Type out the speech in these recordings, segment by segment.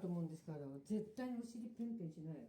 と思うんですから、絶対にお尻ペンペンしないよ。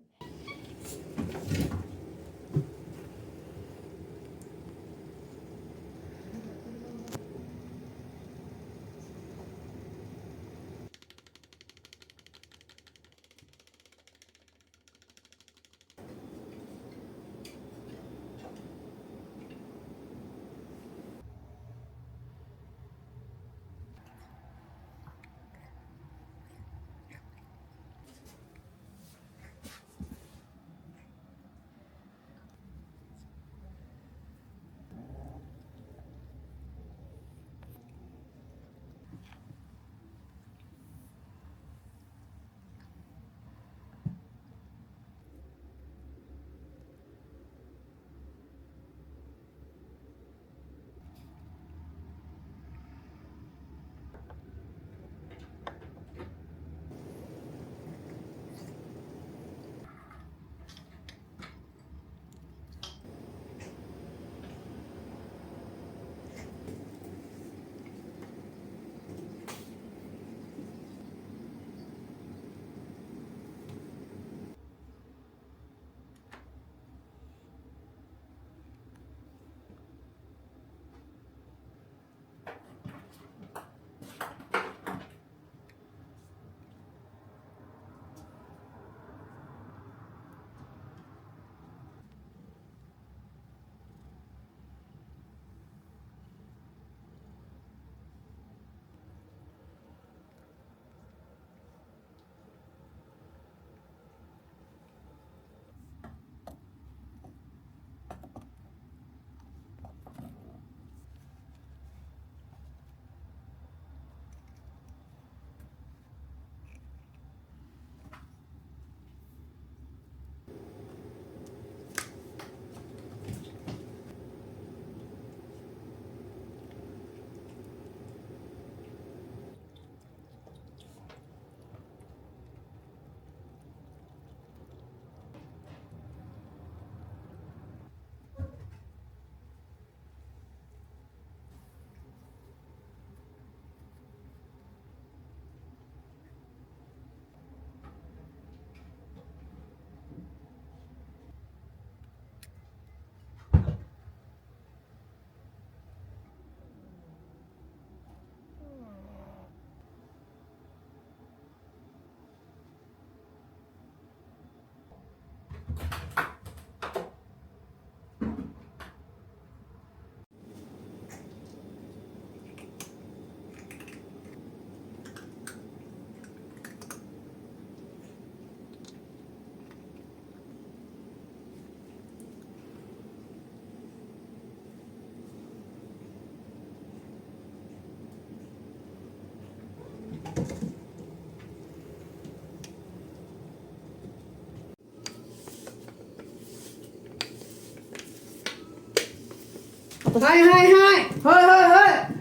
はいはいはいはい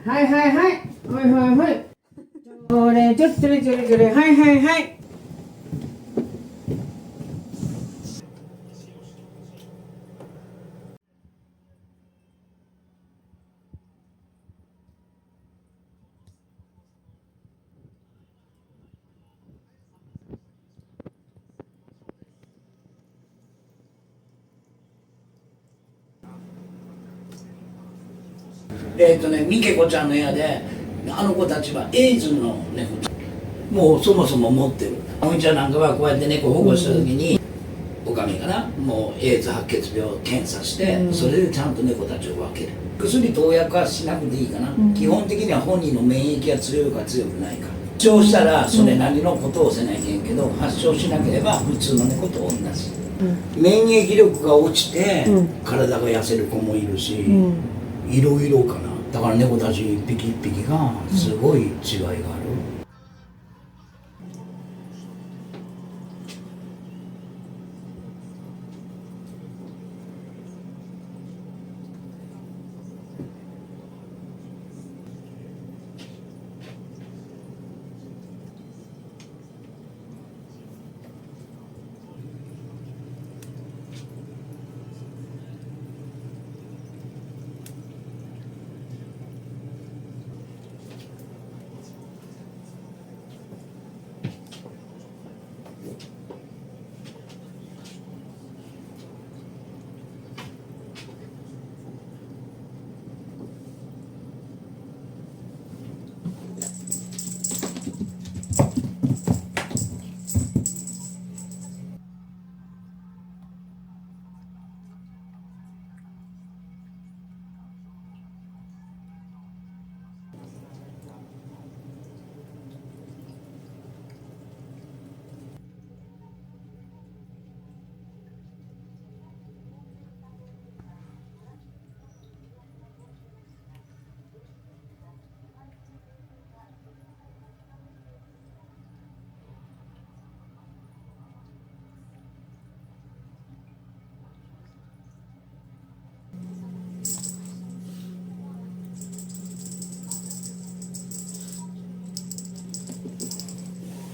はいはいはいはいはいはいこれちょっとねちょれちょれはいはいはい。ミケコちゃんの部屋であの子たちはエイズの猫ちゃんもうそもそも持ってる。おみちゃんなんかはこうやって猫保護した時に、おかみがなもうエイズ白血病検査して、それでちゃんと猫たちを分ける。薬投薬はしなくていいかな、基本的には本人の免疫が強いか強くないか。発症したらそれなりのことをせないけんけど、発症しなければ普通の猫と同じ、免疫力が落ちて、体が痩せる子もいるし、いろいろかな。だから猫たち一匹一匹がすごい違いがある。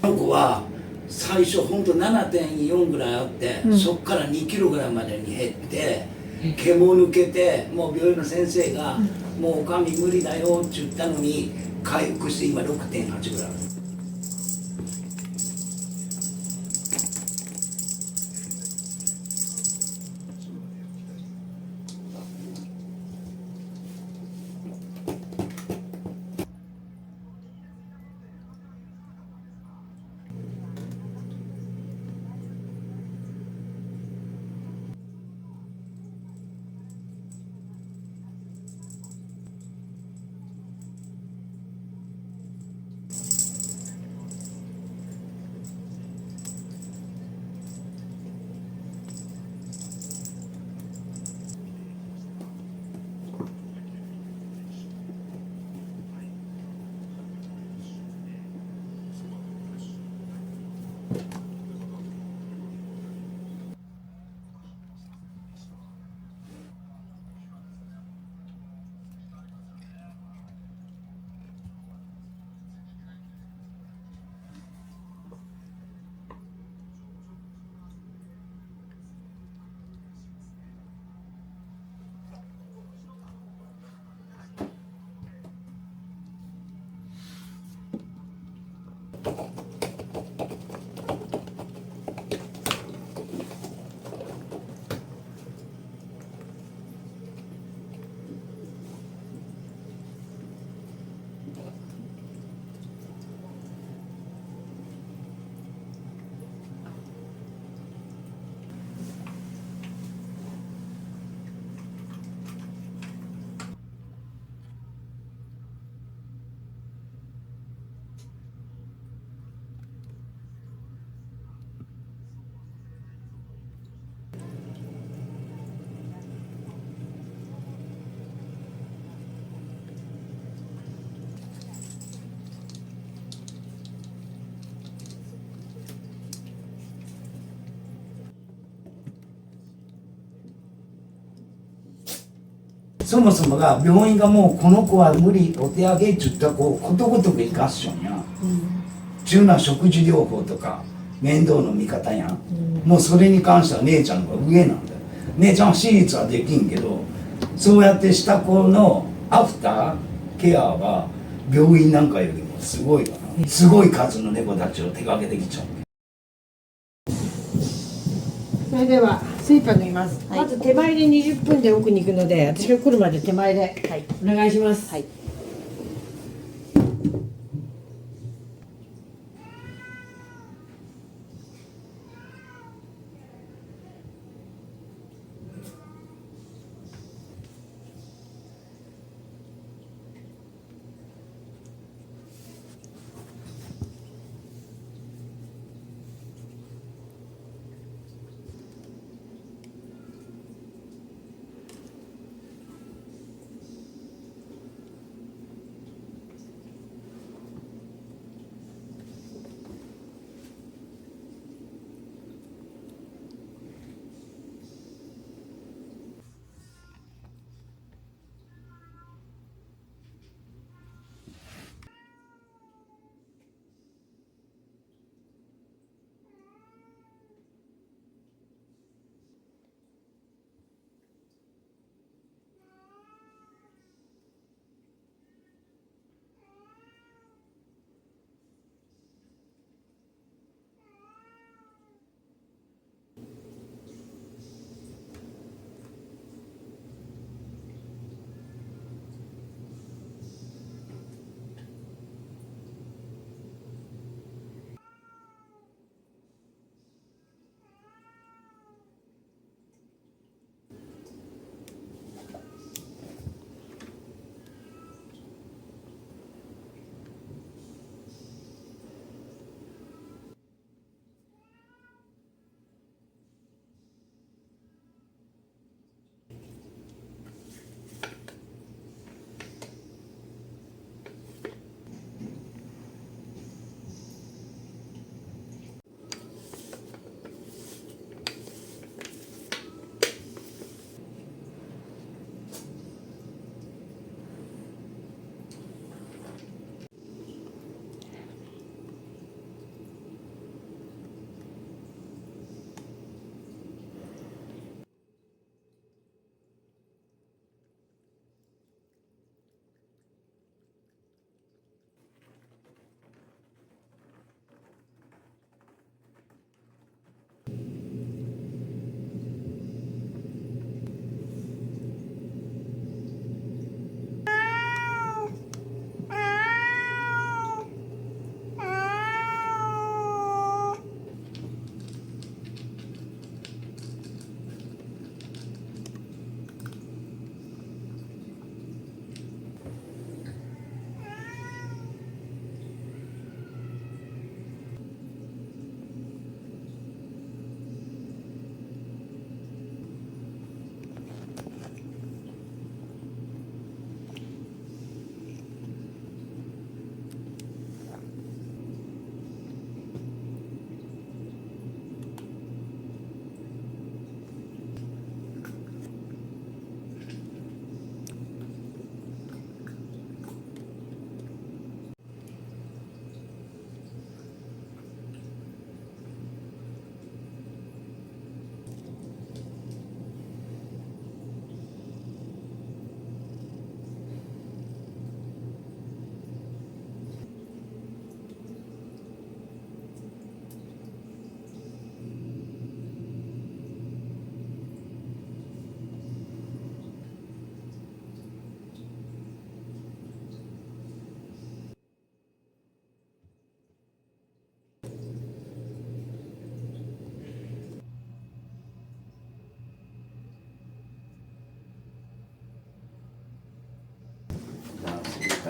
この子は最初ほんと 7.4 ぐらいあって、そっから2キロぐらいまでに減って毛も抜けて、もう病院の先生が「もうおかみ無理だよ」って言ったのに回復して今 6.8 ぐらいある。そもそもが病院がもうこの子は無理お手上げって言った子をことごとく生かしちょんや、中な食事療法とか面倒の見方や、もうそれに関しては姉ちゃんの方が上なんだよ。姉ちゃんは手術はできんけど、そうやってした子のアフターケアは病院なんかよりもすごいわな。すごい数の猫たちを手掛けてきちゃう。それではスイーパー縫います、まず手前で20分で奥に行くので、私が来るまで手前でお願いします。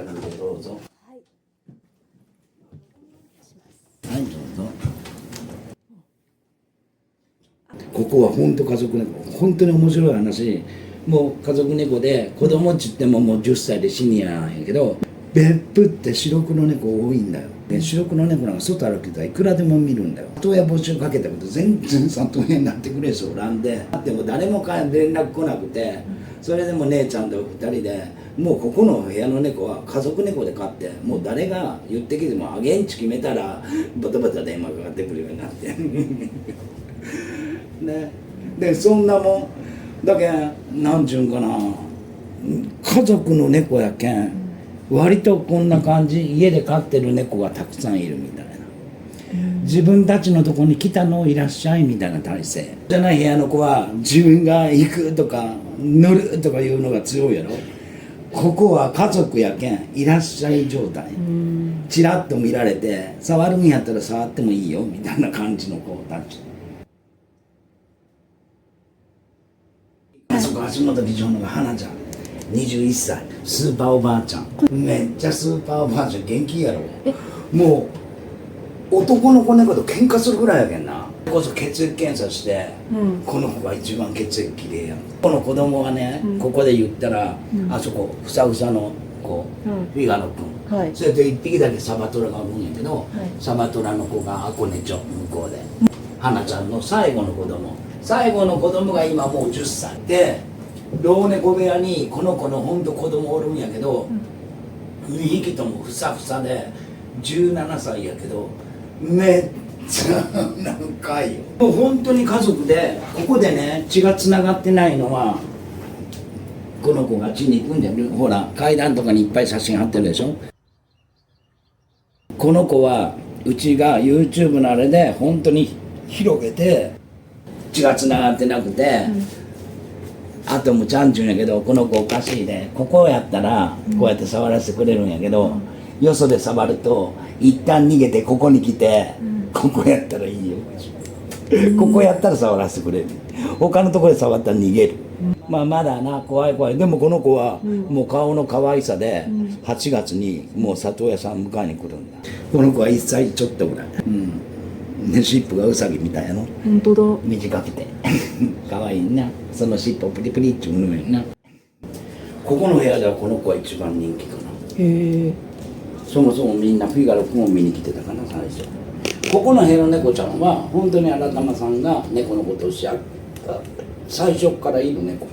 かるんでどうぞ。はいはい、どうぞ。ここは本当家族猫、本当に面白い話。もう家族猫で子供っちってももう10歳でシニアなんやけど、別府って白黒猫多いんだよ。で白黒猫なんか外歩きたらいくらでも見るんだよ。里親募集かけたけど全然里親になってくれそうらんで、でも誰も連絡来なくて、それでも姉ちゃんと2人でもうここの部屋の猫は家族猫で飼って、もう誰が言ってきてもあげんち決めたらバタバタ電話かかってくるようになってね、でそんなもんだけなんちゅうんかな、家族の猫やけん割とこんな感じ、家で飼ってる猫がたくさんいるみたいな、自分たちのとこに来たのいらっしゃいみたいな体制じゃない。部屋の子は自分が行くとか乗るとかいうのが強いやろ。ここは家族やけんいらっしゃい状態、チラッと見られて触るんやったら触ってもいいよみたいな感じの子たち。あそこ橋本議長のが花ちゃん21歳、スーパーおばあちゃん、めっちゃスーパーおばあちゃん元気やろ。もう男の子猫と喧嘩するぐらいやけんな。それこそ血液検査して、この子が一番血液きれいやん。この子供がね、ここで言ったら、あそこふさふさの子、フィガロ君、それで1匹だけサバトラがおるんやけど、サバトラの子がアコネチョ向こうで、花ちゃんの最後の子供が今もう10歳で、老猫部屋にこの子のほんと子供おるんやけど、2匹ともふさふさで17歳やけどめっちゃ仲いいよ。もう本当に家族で、ここでね血がつながってないのはこの子が血に行くんじゃん。ほら階段とかにいっぱい写真貼ってるでしょ。この子はうちが YouTube のあれで本当に広げて血がつながってなくて、あともちゃんちゅうんやけど、この子おかしいで、ここやったらこうやって触らせてくれるんやけど、よそで触ると一旦逃げてここに来て、ここやったらいいよ、ここやったら触らせてくれる。他のところで触ったら逃げる。まあまだな、怖い怖い。でもこの子はもう顔の可愛さで8月にもう里親さん迎えに来るんだ。この子は1歳ちょっとぐらい、で尻尾がウサギみたいやの。本当だ。短くて可愛いな。その尻尾プリプリっちゅうのやな。ここの部屋ではこの子は一番人気かな。へえ。そもそもみんなフィガロ君を見に来てたかな最初。ここの部屋の猫ちゃんは本当に新玉さんが猫のことをしゃった最初からいる猫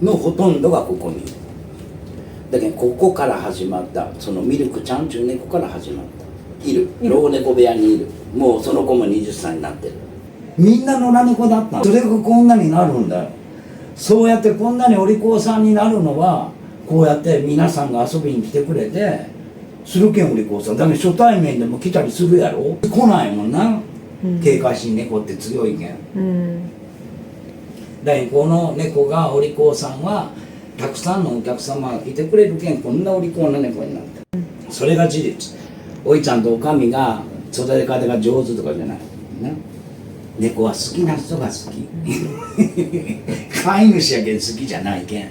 のほとんどがここにいる。だけどここから始まった、そのミルクちゃんちゅう猫から始まった、いる老猫部屋にいる。もうその子も20歳になってる。みんな野良猫だった。それがこんなになるんだよ。そうやってこんなにお利口さんになるのは、こうやって皆さんが遊びに来てくれてするけんお利口さん。だけど初対面でも来たりするやろ。来ないもんな、警戒心猫って強いけん。だけどこの猫がお利口さんはたくさんのお客様が来てくれるけん、こんなお利口な猫になってる。それが事実。おいちゃんとおかみが育て方が上手とかじゃないな。猫は好きな人が好き飼い主やけん好きじゃないけん。